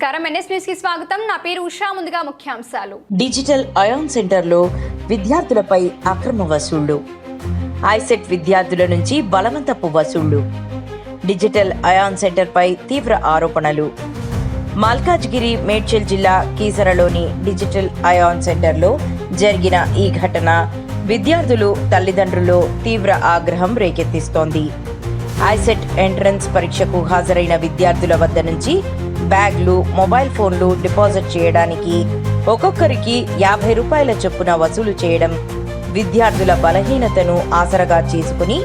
నమస్కారం NS news కి స్వాగతం. నా పేరు ఉషా. ముందుగా ముఖ్యాంశాలు. డిజిటల్ అయాన్ సెంటర్లో విద్యార్థులపై అక్రమ వసూళ్లు. ఐసెట్ విద్యార్థుల నుంచి బలవంతపు వసూళ్లు. డిజిటల్ అయాన్ సెంటర్పై తీవ్ర ఆరోపణలు. మల్కాజ్గిరి మేడ్చల్ జిల్లా కీసరలోని డిజిటల్ అయాన్ సెంటర్లో జరిగిన ఈ ఘటన విద్యార్థులు తల్లిదండ్రులు తీవ్ర ఆగ్రహం రేకెత్తిస్తోంది. ఐసెట్ ఎంట్రన్స్ పరీక్షకు హాజరైన విద్యార్థుల వద్ద నుంచి బ్యాగ్లు, మొబైల్ ఫోన్లు డిపాజిట్ చేయడానికి ఒక్కొక్కరికి 50 రూపాయల చొప్పున వసూలు చేయడం విద్యార్థుల బలహీనతను ఆసరగా చేసుకుని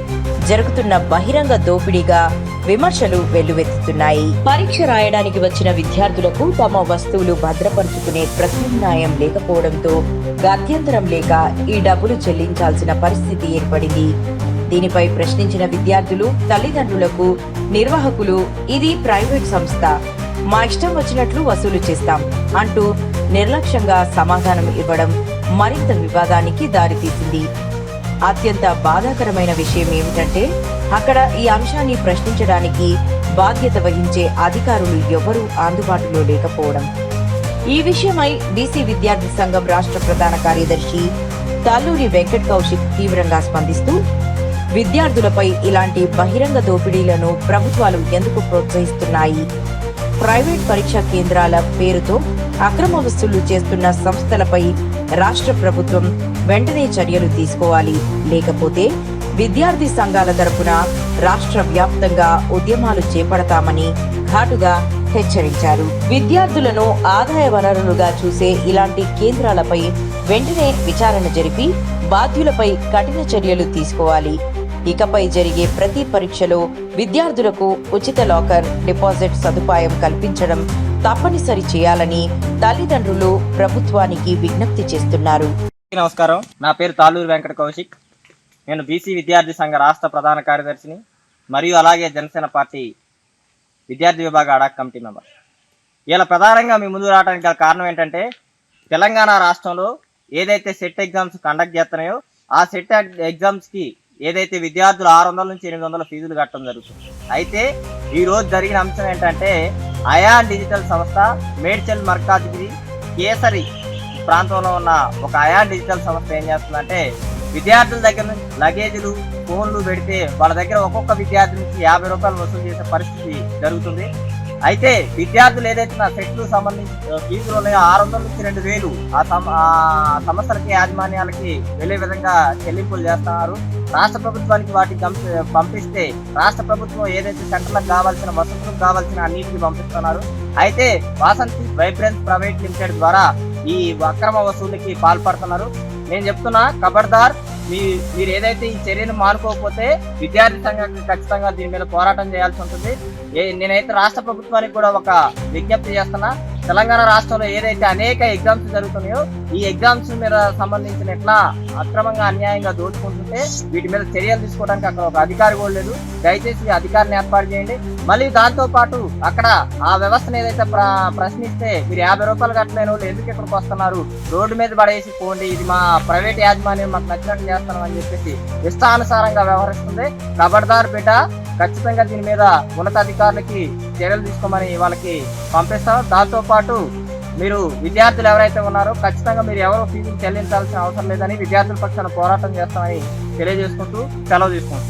జరుగుతున్న బహిరంగ దోపిడీగా విమర్శలు వెల్లువెత్తుతున్నాయి. పరీక్ష రాయడానికి వచ్చిన విద్యార్థులకు తమ వస్తువులు భద్రపరుచుకునే ప్రత్యామ్నాయం లేకపోవడంతో గత్యంతరం లేక ఈ డబ్బులు చెల్లించాల్సిన పరిస్థితి ఏర్పడింది. దీనిపై ప్రశ్నించిన విద్యార్థులు తల్లిదండ్రులకు నిర్వాహకులు ఇది ప్రైవేట్ సంస్థ, మా ఇష్టం వచ్చినట్లు వసూలు చేస్తాం అంటూ నిర్లక్ష్యంగా సమాధానం ఇవ్వడం మరింత వివాదానికి దారితీసింది. అత్యంత బాధాకరమైన విషయం ఏమిటంటే అక్కడ ఈ అంశాన్ని ప్రశ్నించడానికి బాధ్యత వహించే అధికారులు ఎవరూ అందుబాటులో లేకపోవడం. ఈ విషయమై బీసీ విద్యార్థి సంఘం రాష్ట్ర ప్రధాన కార్యదర్శి తాళ్ళూరి వెంకట్ కౌశిక్ తీవ్రంగా స్పందిస్తూ విద్యార్థులపై ఇలాంటి బహిరంగ దోపిడీలను ప్రభుత్వాలు ఎందుకు ప్రోత్సహిస్తున్నాయి? ప్రైవేట్ పరీక్షా కేంద్రాల పేరుతో అక్రమ వసూళ్లు చేస్తున్న సంస్థలపై రాష్ట్ర ప్రభుత్వం వెంటనే చర్యలు తీసుకోవాలి. లేకపోతే విద్యార్థి సంఘాల తరపున రాష్ట్ర వ్యాప్తంగా ఉద్యమాలు చేపడతామని ఘాటుగా హెచ్చరించారు. విద్యార్థులను ఆదాయ వనరులుగా చూసే ఇలాంటి కేంద్రాలపై వెంటనే విచారణ జరిపి బాధ్యులపై కఠిన చర్యలు తీసుకోవాలి. ఇకపై జరిగే ప్రతి పరీక్షలో విద్యార్థులకు ఉచిత లాకర్, డిపాజిట్ సదుపాయం కల్పించడం తప్పనిసరి చేయాలని తల్లిదండ్రులు ప్రభుత్వానికి విజ్ఞప్తి చేస్తున్నారు. నమస్కారం, నా పేరు తాళ్ళూరి వెంకట కౌశిక్. నేను బీసీ విద్యార్థి సంఘ రాష్ట్ర ప్రధాన కార్యదర్శిని మరియు అలాగే జనసేన పార్టీ విద్యార్థి విభాగ అడాక్ కమిటీ మెంబర్. ఇలా ప్రధానంగా మీ ముందు రావడానికి గల కారణం ఏంటంటే తెలంగాణ రాష్ట్రంలో ఏదైతే సెట్ ఎగ్జామ్స్ కండక్ట్ చేస్తున్నాయో ఆ సెట్ ఎగ్జామ్స్కి ఏదైతే విద్యార్థులు 600 నుంచి 800 ఫీజులు కట్టడం జరుగుతుంది. అయితే ఈరోజు జరిగిన అంశం ఏంటంటే అయాన్ డిజిటల్ సంస్థ మేడ్చల్ మల్కాజ్గిరి కేసరి ప్రాంతంలో ఉన్న ఒక అయాన్ డిజిటల్ సంస్థ ఏం చేస్తుందంటే విద్యార్థుల దగ్గర నుంచి లగేజీలు, ఫోన్లు పెడితే వాళ్ళ దగ్గర ఒక్కొక్క విద్యార్థి నుంచి 50 రూపాయలు వసూలు చేసే పరిస్థితి జరుగుతుంది. అయితే విద్యార్థులు ఏదైతే నా సెట్లు సంబంధించి ఫీజులు ఉన్నాయో 600 నుంచి 2000 ఆ సంస్థలకి యాజమాన్యాలకి వెళ్ళే విధంగా చెల్లింపులు చేస్తున్నారు. రాష్ట్ర ప్రభుత్వానికి వాటికి పంపిస్తే రాష్ట్ర ప్రభుత్వం ఏదైతే సెంటర్లకు కావాల్సిన వసతులకు కావాల్సిన అన్నిటికీ పంపిస్తున్నారు. అయితే వాసంతి వైబ్రెన్స్ ప్రైవేట్ లిమిటెడ్ ద్వారా ఈ అక్రమ వసూలుకి పాల్పడుతున్నారు. నేను చెప్తున్నా, ఖబర్దార్, మీరు ఏదైతే ఈ చర్యను మానుకోకపోతే విద్యార్థి సంఘానికి ఖచ్చితంగా దీని మీద పోరాటం చేయాల్సి ఉంటుంది. నేనైతే రాష్ట్ర ప్రభుత్వానికి కూడా ఒక విజ్ఞప్తి చేస్తున్నా. తెలంగాణ రాష్ట్రంలో ఏదైతే అనేక ఎగ్జామ్స్ జరుగుతున్నాయో ఈ ఎగ్జామ్స్ మీద సంబంధించిన ఎట్లా అక్రమంగా అన్యాయంగా దోచుకుంటుంటే వీటి మీద చర్యలు తీసుకోవడానికి అక్కడ ఒక అధికారి కూడా లేదు. దయచేసి అధికారిని ఏర్పాటు చేయండి. మళ్ళీ దాంతో పాటు అక్కడ ఆ వ్యవస్థను ఏదైతే ప్రశ్నిస్తే మీరు 50 రూపాయలు కట్టలేని వాళ్ళు ఎందుకు ఇక్కడికి వస్తున్నారు, రోడ్డు మీద పడేసి పోండి, ఇది మా ప్రైవేట్ యాజమాన్యం మాకు నచ్చినట్టు చేస్తున్నాం అని చెప్పేసి ఇష్టానుసారంగా వ్యవహరిస్తుంది. ఖబర్దార్ బిడ్డ, ఖచ్చితంగా దీని మీద ఉన్నతాధికారులకి చర్యలు తీసుకోమని వాళ్ళకి పంపిస్తాం. దాంతో పాటు మీరు విద్యార్థులు ఎవరైతే ఉన్నారో ఖచ్చితంగా మీరు ఎవరో ఫీజులు చెల్లించాల్సిన అవసరం లేదని విద్యార్థుల పక్షాన పోరాటం చేస్తామని తెలియజేసుకుంటూ సెలవు తీసుకుంటాం.